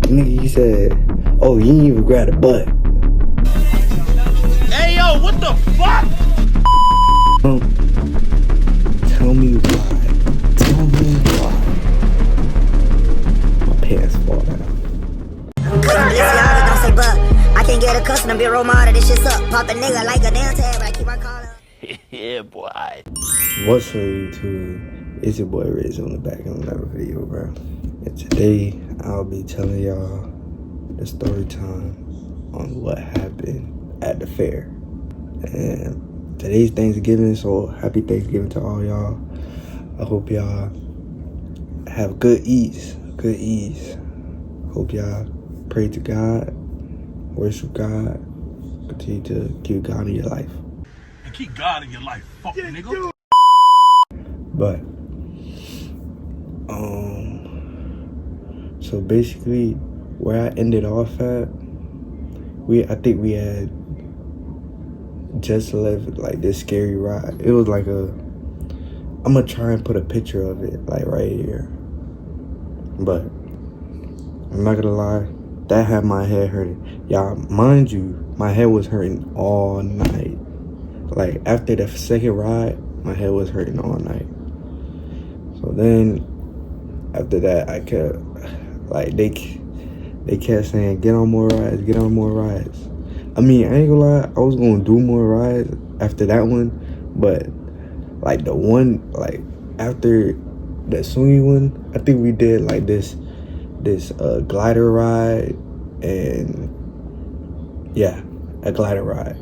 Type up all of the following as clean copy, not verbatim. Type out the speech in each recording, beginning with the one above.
Nigga, he said, oh, you ain't even grab the butt. Hey, yo, what the fuck? Tell me why. Tell me why. My pants fall down. Don't say but. I can't get accustomed to be a role model. This shit's up. Pop a nigga like a damn tab, but I keep my collar. Yeah, boy. What's up, YouTube? It's your boy Riz on the back of another video, bro. And today I'll be telling y'all the story time on what happened at the fair. And today's Thanksgiving, so happy Thanksgiving to all y'all. I hope y'all have good ease. Hope y'all pray to God, worship God, continue to keep God in your life. And keep God in your life, fuck nigga. But so basically where I ended off at, I think we had just left like this scary ride. It was like I'm gonna try and put a picture of it like right here. But I'm not gonna lie, that had my head hurting. Y'all, mind you, my head was hurting all night. Like after the second ride, my head was hurting all night. So then after that, I kept like they kept saying, get on more rides. I mean, I ain't gonna lie, I was gonna do more rides after that one, but like the one like after the swingy one, I think we did like this glider ride, and yeah, a glider ride.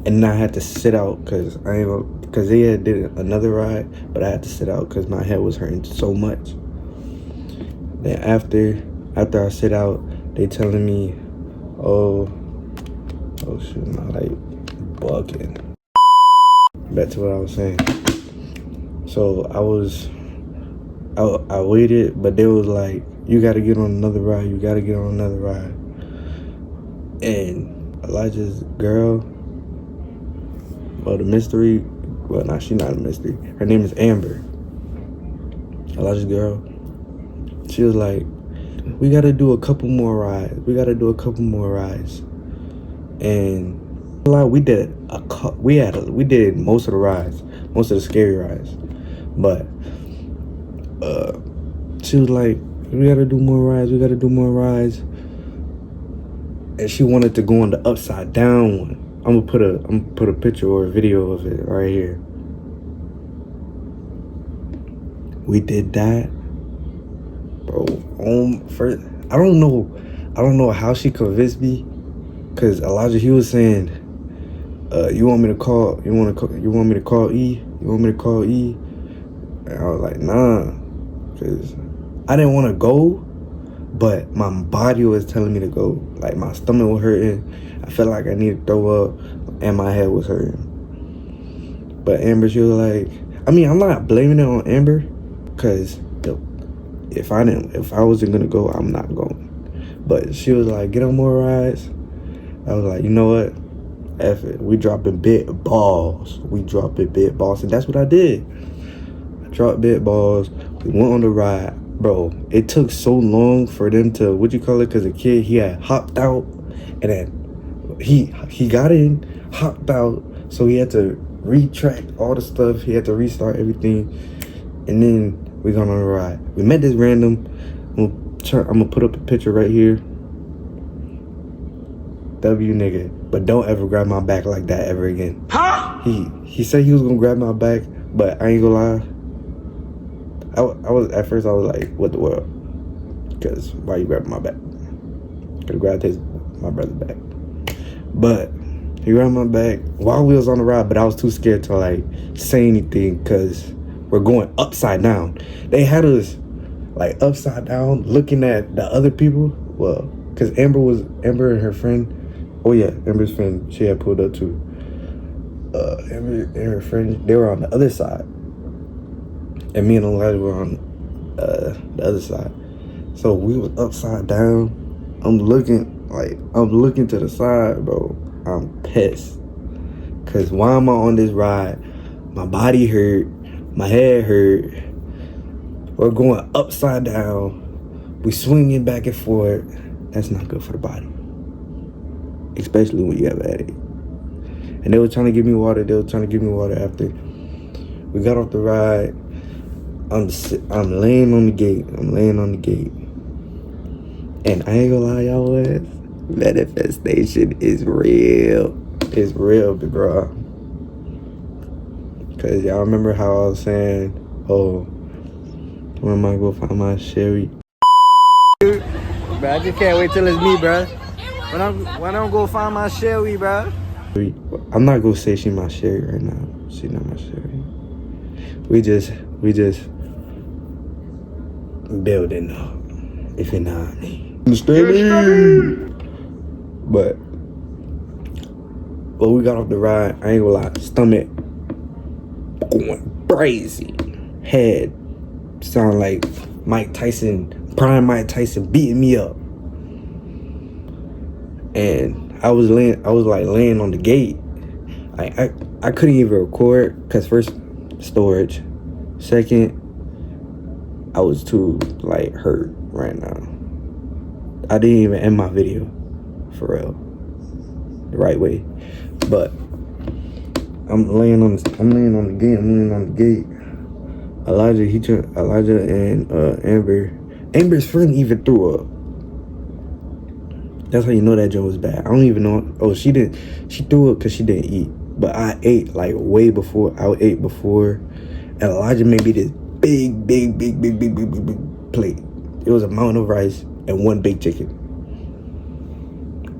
And then I had to sit out because they had did another ride, but I had to sit out because my head was hurting so much. Then after I sit out, they telling me, oh shoot, my like bugging. Back to what I was saying. So I waited, but they was like, you gotta get on another ride. And Elijah's girl, well, the mystery, well, nah, she's not a mystery. Her name is Amber. Elijah's girl. She was like, we gotta do a couple more rides. And like we did most of the rides, most of the scary rides. But she was like, we gotta do more rides. And she wanted to go on the upside down one. I'm gonna put a picture or a video of it right here. We did that, bro. First, I don't know how she convinced me, cause Elijah, he was saying, you want me to call E? And I was like, nah, cause I didn't want to go, but my body was telling me to go. Like my stomach was hurting. I felt like I needed to throw up, and my head was hurting. But Amber, she was like, I mean, I'm not blaming it on Amber, cause if I wasn't gonna go, I'm not going. But she was like, get on more rides. I was like, you know what? F it. We dropping big balls. And that's what I did. I dropped big balls. We went on the ride. Bro, it took so long for them to, cause the kid, he had hopped out, and then he got in, hopped out, so he had to retract all the stuff. He had to restart everything, and then we got on the ride. We met this random. I'm gonna put up a picture right here. W nigga, but don't ever grab my back like that ever again. Huh? He said he was gonna grab my back, but I ain't gonna lie. I was at first like, what the world? Cause why you grabbing my back? Could've grabbed my brother's back. But he grabbed my back while we was on the ride, but I was too scared to like say anything, cause we're going upside down. They had us like upside down looking at the other people. Well, cause Amber and her friend, oh yeah, Amber's friend, she had pulled up too. Amber and her friend, they were on the other side. And me and Elijah were on the other side. So we was upside down. I'm looking to the side, bro. I'm pissed. Cause why am I on this ride? My body hurt. My head hurt. We're going upside down. We swinging back and forth. That's not good for the body, especially when you have a headache. And they were trying to give me water. After we got off the ride. I'm laying on the gate. And I ain't gonna lie, y'all, manifestation is real. It's real, big bro. Cause y'all remember how I was saying, oh, when am I gonna find my Sherry? Bro, I just can't wait till it's me, bro. When I'm gonna find my Sherry, bro. I'm not gonna say she my Sherry right now. She not my Sherry. We just building up, if you know what I mean. But when we got off the ride, I ain't gonna lie, stomach going crazy. Head sound like prime Mike Tyson beating me up. And I was laying on the gate. I couldn't even record, cause first, storage. Second, I was too hurt right now. I didn't even end my video for real the right way. But I'm laying on the gate. Elijah and Amber's friend even threw up. That's how you know that joke was bad. I don't even know. Oh, she threw up because she didn't eat. But I ate way before. I ate before. And Elijah made me this big plate. It was a mountain of rice and one big chicken.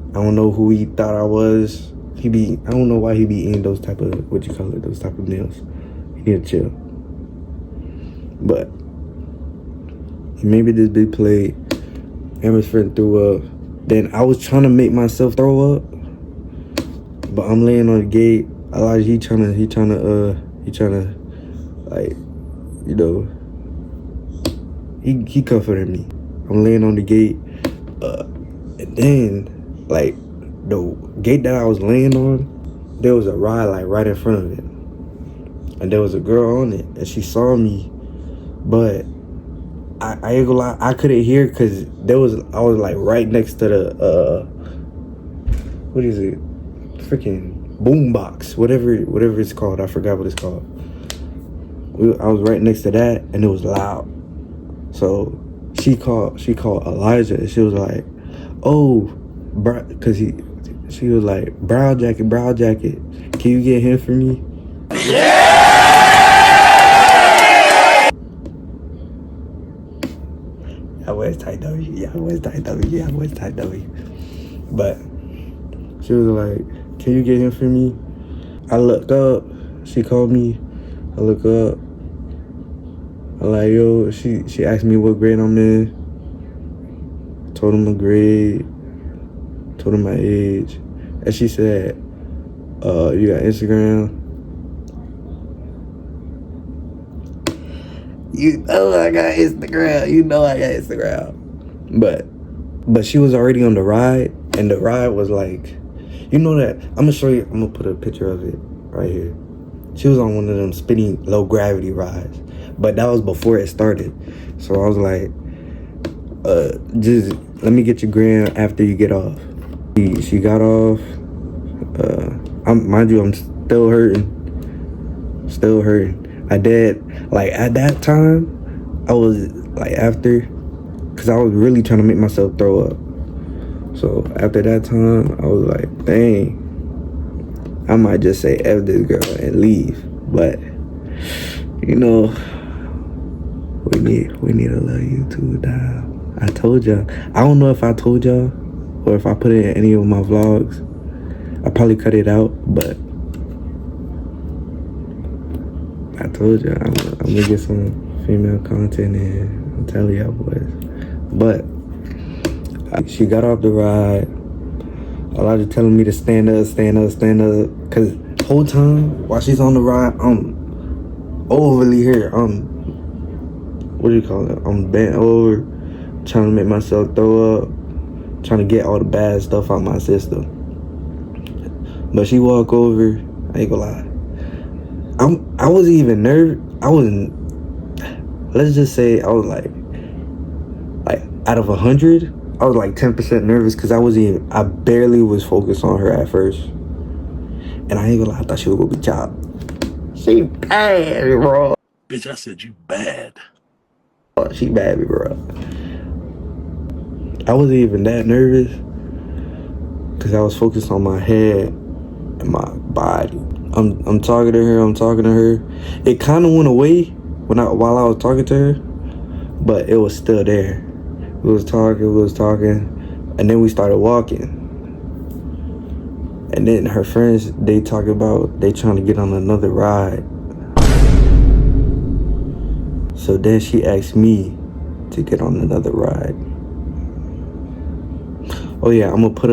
I don't know who he thought I was. I don't know why he be eating those type of meals. He need to chill. But he made me this big plate. Amber's friend threw up. Then I was trying to make myself throw up. But I'm laying on the gate. Elijah, he trying to he comforted me. I'm laying on the gate, and then the gate that I was laying on, there was a ride right in front of it, and there was a girl on it, and she saw me, but I ain't gonna lie, I couldn't hear because I was right next to the what is it, freaking boombox, whatever it's called. I forgot what it's called. I was right next to that, and it was loud. So she called Elijah, and she was like, "Oh, because she was like, brown jacket. Can you get him for me?" Yeah. Y'all was tight W. But she was like, "Can you get him for me?" I looked up. She called me. I look up. I'm like, yo, she asked me what grade I'm in. Told her my grade. Told her my age. And she said, you got Instagram? You know I got Instagram. But she was already on the ride. And the ride was like, you know that, I'm gonna show you, I'm gonna put a picture of it right here. She was on one of them spinning low gravity rides, but that was before it started. So I was like, just let me get your gram after you get off. She got off. Mind you, I'm still hurting. I did, at that time, I was after, because I was really trying to make myself throw up. So after that time, I was like, dang, I might just say F this girl and leave. But, we need a little YouTube dial. I told y'all. I don't know if I told y'all or if I put it in any of my vlogs. I probably cut it out, but I told y'all I'm gonna get some female content in. I'm telling y'all boys. But she got off the ride. Elijah telling me to stand up. Cause the whole time while she's on the ride, I'm overly here. What do you call it? I'm bent over, trying to make myself throw up, trying to get all the bad stuff out my system. But she walk over, I ain't gonna lie. I wasn't even nervous. Let's just say I was out of 100, I was like 10% nervous because I barely was focused on her at first. And I ain't gonna lie, I thought she was gonna be chopped. She bad, bro. Bitch, I said you bad. She bad me, bro. I wasn't even that nervous because I was focused on my head and my body. I'm talking to her. It kind of went away while I was talking to her, but it was still there. We was talking, and then we started walking. And then her friends, they talk about they trying to get on another ride. So then she asked me to get on another ride. Oh yeah, I'm gonna put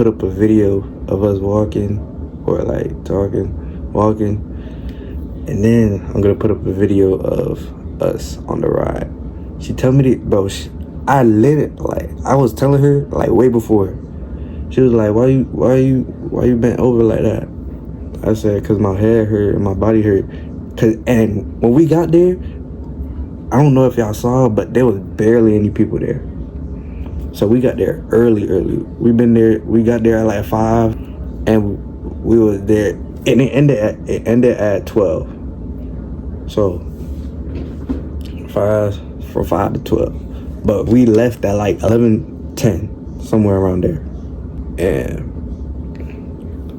up a video of us walking, or like walking, and then I'm gonna put up a video of us on the ride. She tell me that, bro. I lit it. Like I was telling her like way before. She was like, "Why you bent over like that?" I said, "Cause my head hurt and my body hurt." And when we got there, I don't know if y'all saw, but there was barely any people there. So we got there early. We got there at like 5, and we was there, and it ended at 12. So from 5 to 12. But we left at like 11:10, somewhere around there. And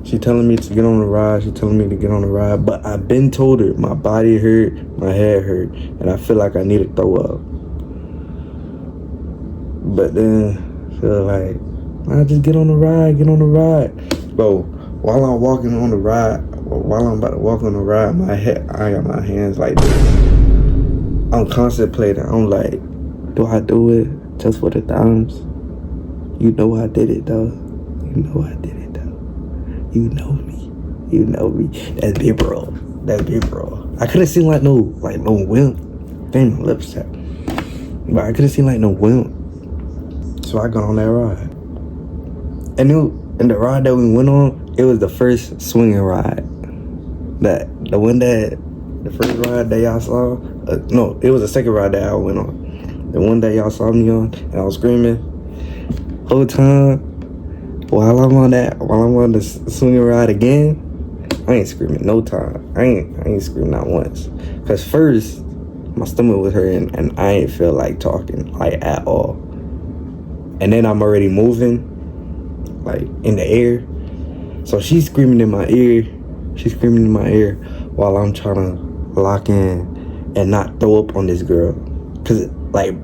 she telling me to get on the ride. But I've been told her my body hurt, my head hurt, and I feel like I need to throw up. But then she was like, "Nah, just get on the ride. Bro, while I'm walking on the ride, while I'm about to walk on the ride, I got my hands like this. I'm contemplating. I'm like, do I do it just for the thumbs? You know I did it though. You know me. That's big bro. I couldn't see like no wimp. Damn, my lips tapped. But I couldn't see like no wimp. So I got on that ride. And the ride that we went on, it was the first swinging ride. The first ride that y'all saw, no, it was the second ride that I went on. The one that y'all saw me on, and I was screaming whole time. While I'm on the swinging ride again, I ain't screaming no time. I ain't screaming not once. Cause first, my stomach was hurting, and I ain't feel like talking like at all. And then I'm already moving, like in the air. So she's screaming in my ear. While I'm trying to lock in and not throw up on this girl. Cause like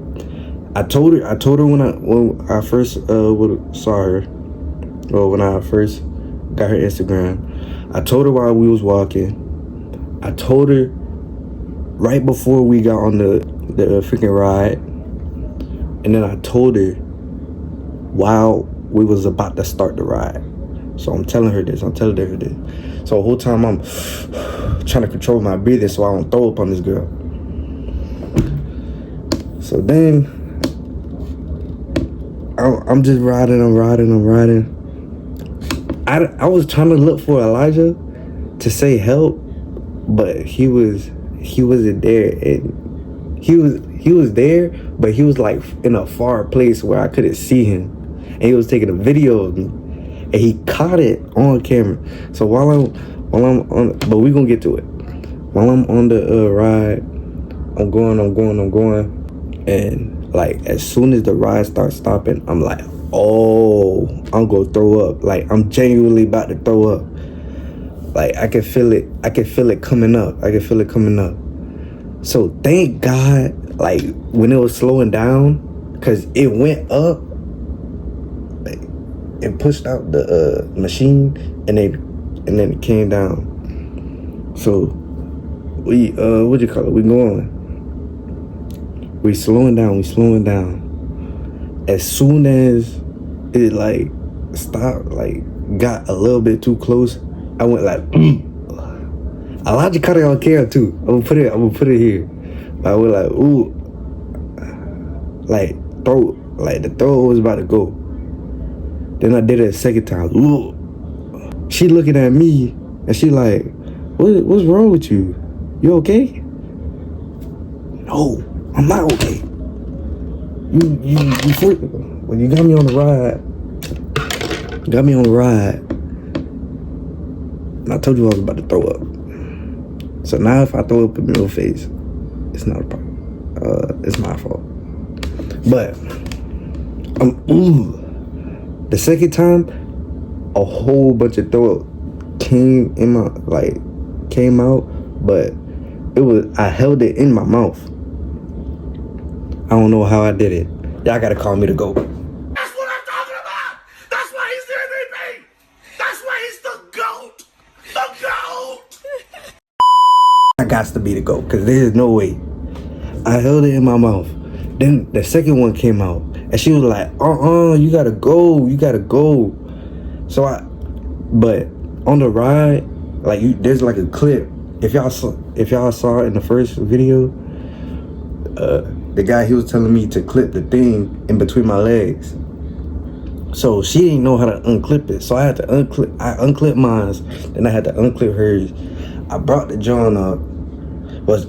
I told her when I first saw her, or when I first got her Instagram, I told her while we was walking. I told her right before we got on the freaking ride, and then I told her while we was about to start the ride. So I'm telling her this. So the whole time I'm trying to control my breathing so I don't throw up on this girl. So then I'm just riding. I was trying to look for Elijah to say help, but he wasn't there, and he was there, but he was like in a far place where I couldn't see him, and he was taking a video of me, and he caught it on camera. So while I'm on, but we gonna get to it. While I'm on the ride, I'm going, and like as soon as the ride starts stopping, I'm like, oh, I'm gonna throw up. Like I'm genuinely about to throw up. Like I can feel it coming up. So thank God, like when it was slowing down, cause it went up, like, it pushed out the machine, and then it came down. So we we going. We slowing down. As soon as it like stopped, like got a little bit too close, I went like, Elijah caught it on camera too. I'm gonna put it here. I went like, ooh, like the throw was about to go. Then I did it a second time. Ooh. She looking at me and she like, what's wrong with you? You okay? No, I'm not okay. when you got me on the ride, and I told you I was about to throw up. So now if I throw up in your face, it's not a problem. It's my fault. But the second time, a whole bunch of throw up came out, but I held it in my mouth. I don't know how I did it. Y'all gotta call me the GOAT. That's what I'm talking about. That's why he's the MVP. That's why he's the GOAT. The GOAT. I got to be the GOAT, because there's no way. I held it in my mouth. Then the second one came out, and she was like, you gotta go. But on the ride, there's like a clip. If y'all saw in the first video, the guy, he was telling me to clip the thing in between my legs. So she didn't know how to unclip it. So I had to unclip mine, then I had to unclip hers. I brought the John up.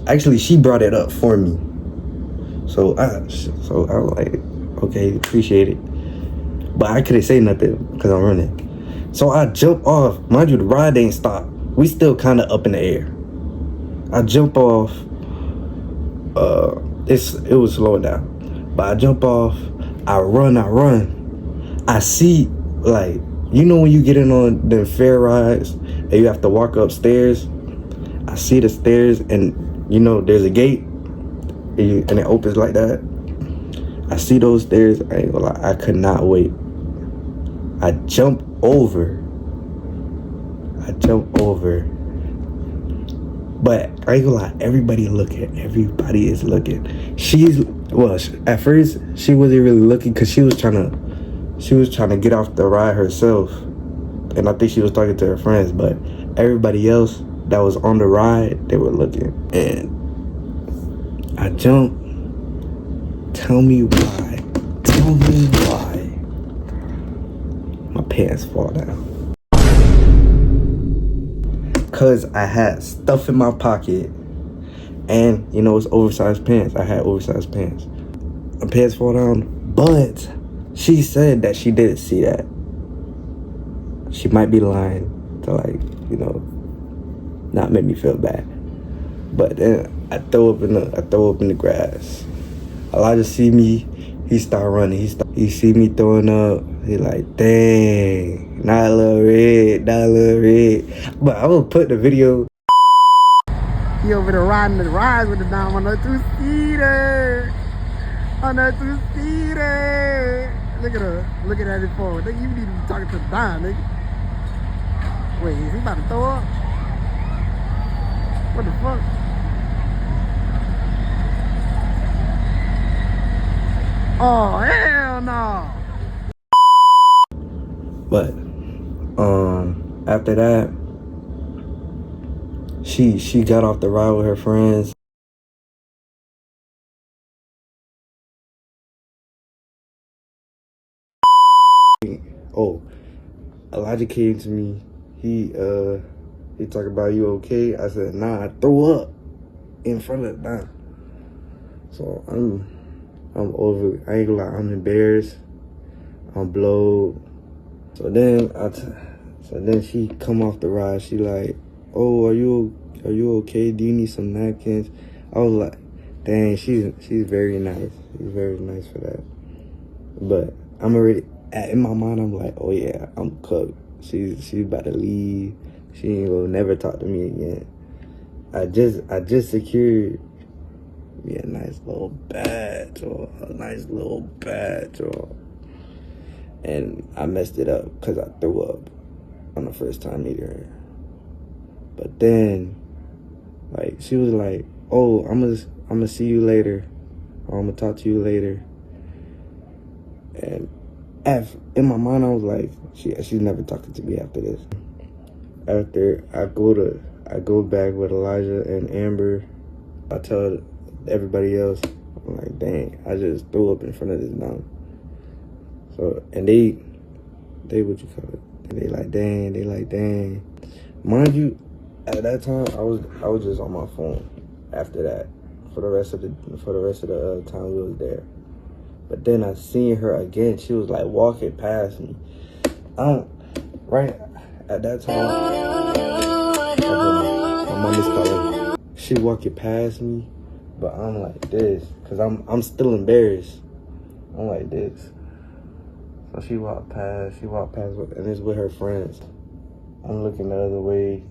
Actually, she brought it up for me. So I was like, okay, appreciate it. But I couldn't say nothing because I'm running. So I jump off. Mind you, the ride ain't stopped. We still kind of up in the air. I jump off. It was slowing down. But I jump off. I run. I see, when you get in on the fair rides and you have to walk upstairs. I see the stairs and, there's a gate. And it opens like that. I see those stairs. I ain't gonna lie, I could not wait. I jump over. But I ain't gonna lie, everybody is looking. At first she wasn't really looking because she was trying to get off the ride herself. And I think she was talking to her friends, but everybody else that was on the ride, they were looking. And I jump. Tell me why. My pants fall down. Cause I had stuff in my pocket. And, it's oversized pants. I had oversized pants. My pants fall down. But she said that she didn't see that. She might be lying to not make me feel bad. But then I throw up in the grass. Elijah see me, he start running. He see me throwing up. He like, dang, not a little red. But I'm gonna put the video. He over there riding the rides with the dime on the two-seater. Look at her, looking at it forward. Nigga, you need to be talking to the dime, nigga. Wait, is he about to throw up? What the fuck? Oh, hell no. But after that, she got off the ride with her friends. Oh, Elijah came to me. He talked about, you okay? I said, nah, I threw up in front of the So I'm over it. I ain't gonna lie, I'm embarrassed. I'm blowed. So then she come off the ride. She like, oh, are you okay? Do you need some napkins? I was like, dang, she's very nice. She's very nice for that. But I'm already in my mind. I'm like, oh yeah, I'm cooked. She's about to leave. She ain't gonna never talk to me again. I just secured me a nice little badge, and I messed it up because I threw up on the first time meeting her. But then, she was like, oh, I'm gonna see you later, or I'm gonna talk to you later. And in my mind, I was like, she's never talking to me after this. After I go back with Elijah and Amber, I tell everybody else, I'm like, dang, I just threw up in front of this dumb. So, and they what you call it? And they like, dang. Mind you, at that time, I was just on my phone. After that, for the rest of the time we was there. But then I seen her again. She was like walking past me. Right at that time, my mom is calling. She walking past me, but I'm like this, cause I'm still embarrassed. I'm like this. So she walked past, and it's with her friends. I'm looking the other way.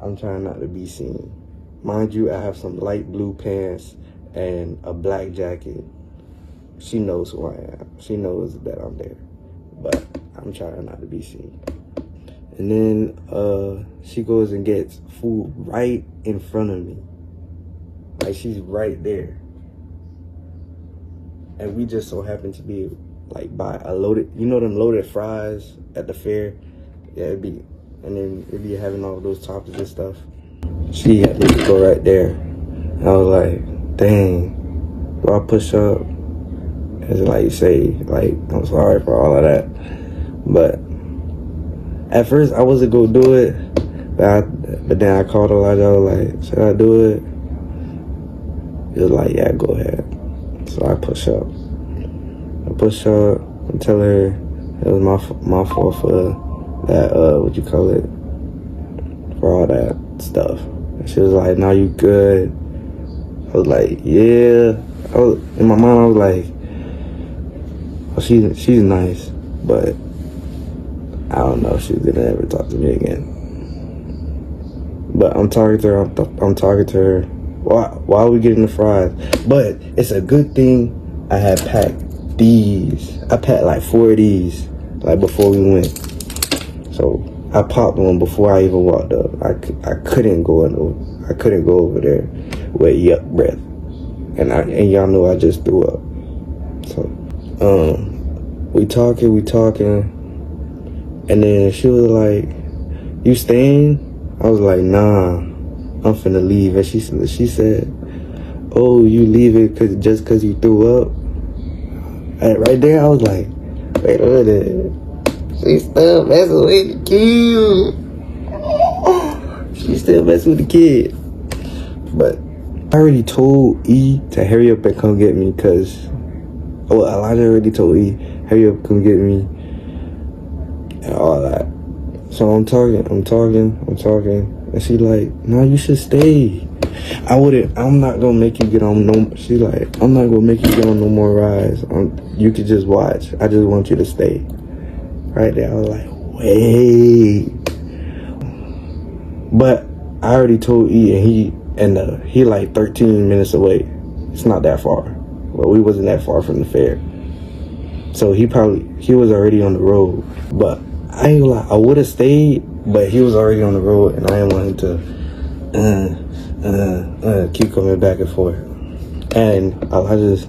I'm trying not to be seen. Mind you, I have some light blue pants and a black jacket. She knows who I am. She knows that I'm there. But I'm trying not to be seen. And then she goes and gets food right in front of me. Like, she's right there. And we just so happen to be like by a loaded, you know them loaded fries at the fair? Yeah, and then it'd be having all those toppings and stuff. She had me to go right there. And I was like, dang, do I push up? And like say, like, I'm sorry for all of that. But at first I wasn't gonna do it, but then I called Elijah. I was like, should I do it? He was like, yeah, go ahead. So I push up. And tell her it was my fault for that, what you call it, for all that stuff. And she was like, no, you good. I was like, yeah. In my mind, I was like, well, she's nice, but I don't know if she's gonna ever talk to me again. But I'm talking to her. I'm talking to her while we getting the fries. But it's a good thing I had packed these. I packed like 4 of these, like before we went. So I popped one before I even walked up. I couldn't go over there with yuck breath, and y'all know I just threw up. So we talking, and then she was like, "You staying?" I was like, "Nah, I'm finna leave." And she said, "Oh, you leaving just cause you threw up?" And right there, I was like, "Wait a minute, she still messing with the kid." She still messing with the kid. But I already told E to hurry up and come get me, cause Elijah already told E, hurry up, come get me, and all that. So I'm talking, and she like, no, you should stay. I'm not gonna make you get on no, she like, I'm not gonna make you get on no more rides. You could just watch. I just want you to stay. Right there, I was like, wait. But I already told E, and he like 13 minutes away. It's not that far. Well, we wasn't that far from the fair. So he was already on the road. But I ain't gonna lie, I would have stayed, but he was already on the road, and I didn't want him to keep coming back and forth. And Elijah's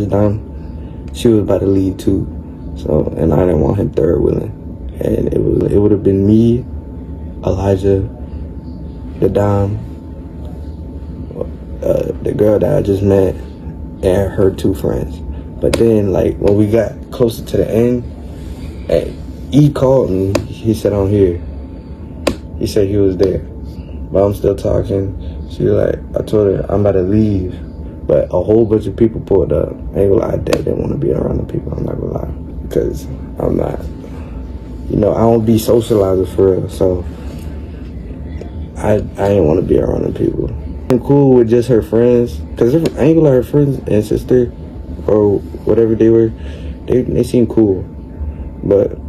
Dom, she was about to leave too. So, and I didn't want him third wheeling. And it would have been me, Elijah, the Dom, the girl that I just met, and her 2 friends. But then, like, when we got closer to the end, E called me. He said, I'm here. He said he was there. But I'm still talking. She like, I told her I'm about to leave. But a whole bunch of people pulled up. I ain't gonna lie, I didn't want to be around the people. I'm not gonna lie. Because I'm not, I don't be socializing for real. So I didn't want to be around the people. I'm cool with just her friends. Because I ain't gonna lie, her friends and sister, or whatever they were, they seem cool. But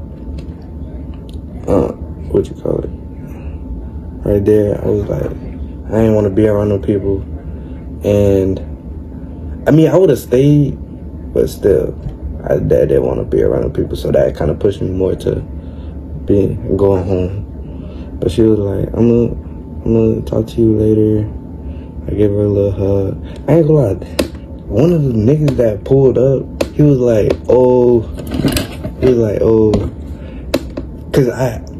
what you call it? Right there, I was like, I didn't want to be around no people. And I mean, I would have stayed, but still, I didn't want to be around no people. So that kind of pushed me more to going home. But she was like, I'm gonna talk to you later. I gave her a little hug. I ain't gonna lie, one of the niggas that pulled up, he was like, oh, cause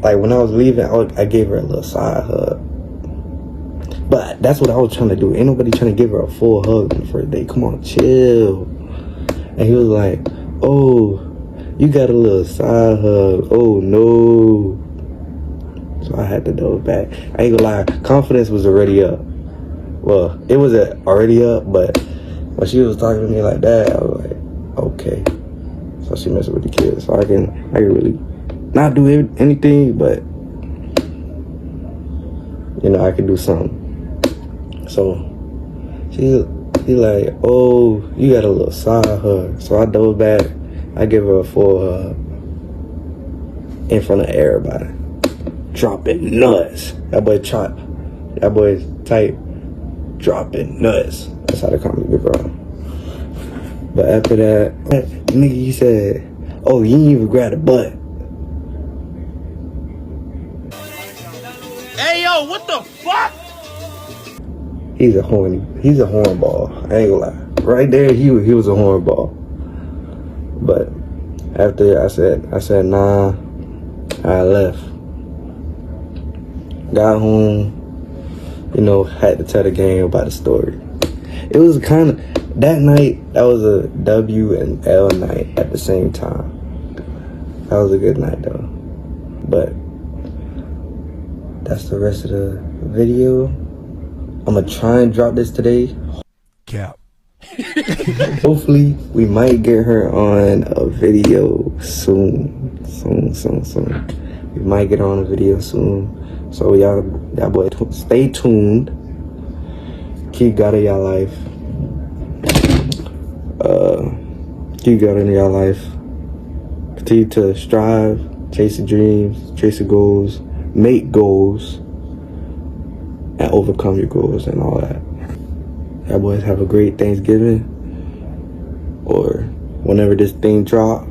when I was leaving, I gave her a little side hug. But that's what I was trying to do. Ain't nobody trying to give her a full hug on the first day. Come on, chill. And he was like, oh, you got a little side hug. Oh no. So I had to double back. I ain't gonna lie, confidence was already up. Well, it was already up, but when she was talking to me like that, I was like, okay. So she messing with the kids. So I can really not do anything, but you know, I can do something. So she like, oh, you got a little side hug. So I dove back. I give her a full hug in front of everybody. Dropping nuts. That boy's tight. Dropping nuts. That's how they call me, big bro. But after that, nigga, he said, oh, you didn't even grab the butt. Hey, yo, what the fuck? He's a hornball. I ain't gonna lie. Right there, he was a hornball. But after I said nah, I left. Got home, you know, had to tell the gang about the story. It was kind of, that night, that was a W and L night at the same time. That was a good night though. But that's the rest of the video. I'm gonna try and drop this today. Cap. Hopefully, we might get her on a video soon. We might get her on a video soon. So y'all boy, stay tuned. Keep God in y'all life. Keep God in y'all life. Continue to strive, chase your dreams, chase your goals, make goals, and overcome your goals and all that. Y'all boys have a great Thanksgiving, or whenever this thing drop.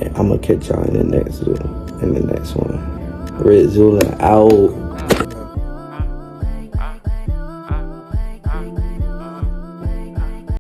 And I'm gonna catch y'all in the next one. Red Zula out.